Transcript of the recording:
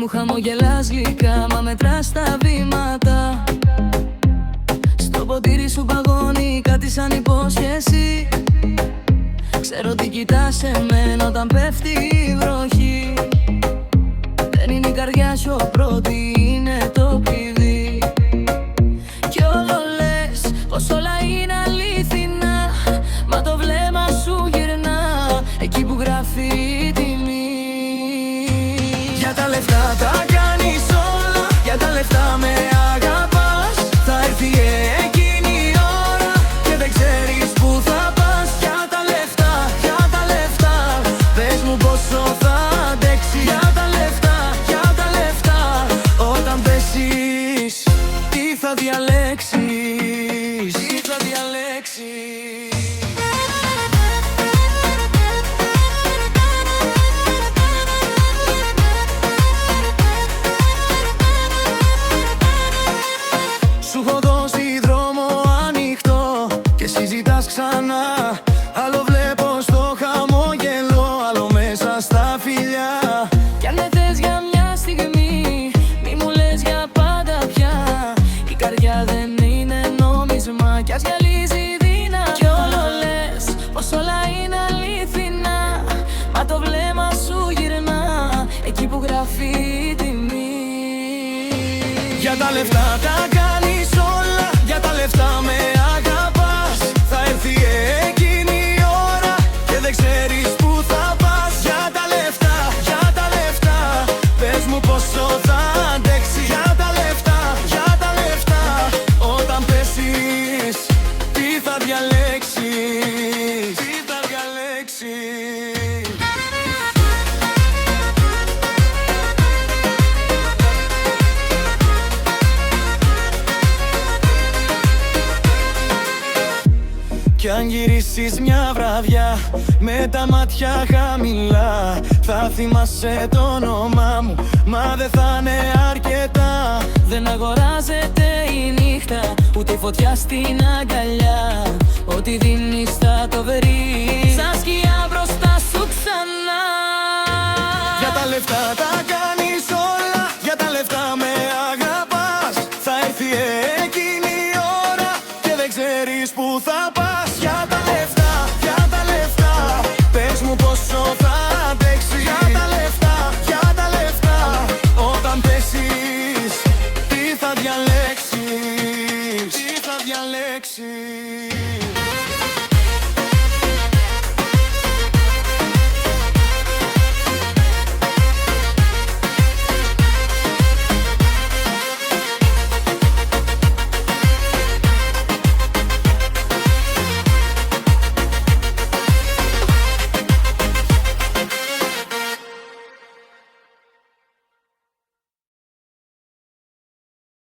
Μου χαμογελάς γλυκά, μα μετράς τα βήματα. Στο ποτήρι σου παγώνει κάτι σαν υπόσχεση. Ξέρω τι κοιτάς εμένα όταν πέφτει η βροχή. Δεν είναι η καρδιά σου πρώτη, είναι το κλειδί. Κι όλο λες πως όλα είναι αλήθινα, μα το βλέμμα σου γυρνά εκεί που γράφει η τιμή. Για τα λεφτά τα κάνεις όλα, για τα λεφτά με αγαπάς. Θα έρθει εκείνη η ώρα και δεν ξέρεις που θα πας. Για τα λεφτά, για τα λεφτά, πες μου πόσο θα αντέξει. Για τα λεφτά, για τα λεφτά, όταν πέσεις τι θα διαλέξεις, τι θα διαλέξεις. Σου έχω δώσει δρόμο ανοιχτό και συζητάς ξανά. Άλλο βλέπω στο χαμόγελο, άλλο μέσα στα φιλιά. Κι αν δεν θες για μια στιγμή, μη μου λες για πάντα πια. Η καρδιά δεν είναι νόμισμα κι ας γυαλίζει δίνα. Κι όλο λες πως όλα είναι αλήθινα, μα το βλέμμα σου γυρνά εκεί που γράφει η τιμή. Για τα λεφτά τα κάνεις όλα, για τα λεφτά με αγαπάς. Θα έρθει εκείνη η ώρα και δεν ξέρεις που θα πας. Για τα λεφτά, για τα λεφτά, πες μου πόσο θα αντέξει. Για τα λεφτά, για τα λεφτά, όταν πέσεις τι θα διαλέξεις, τι θα διαλέξεις. Κι αν γυρίσεις μια βραδιά με τα μάτια χαμηλά, θα θυμάσαι το όνομά μου, μα δεν θα είναι αρκετά. Δεν αγοράζεται η νύχτα, ούτε η φωτιά στην αγκαλιά. Ό,τι δίνεις θα το βρεις σαν σκιά μπροστά σου ξανά. Για τα λεφτά τα κάνεις όλα, για τα λεφτά με αγαπάς. Θα έρθει εκείνη η ώρα και δεν ξέρεις που θα πας. Για τα λεφτά, για τα λεφτά, πες μου πόσο θα αντέξει. Για τα λεφτά, για τα λεφτά, όταν πέσεις τι θα διαλέξεις, τι θα διαλέξεις.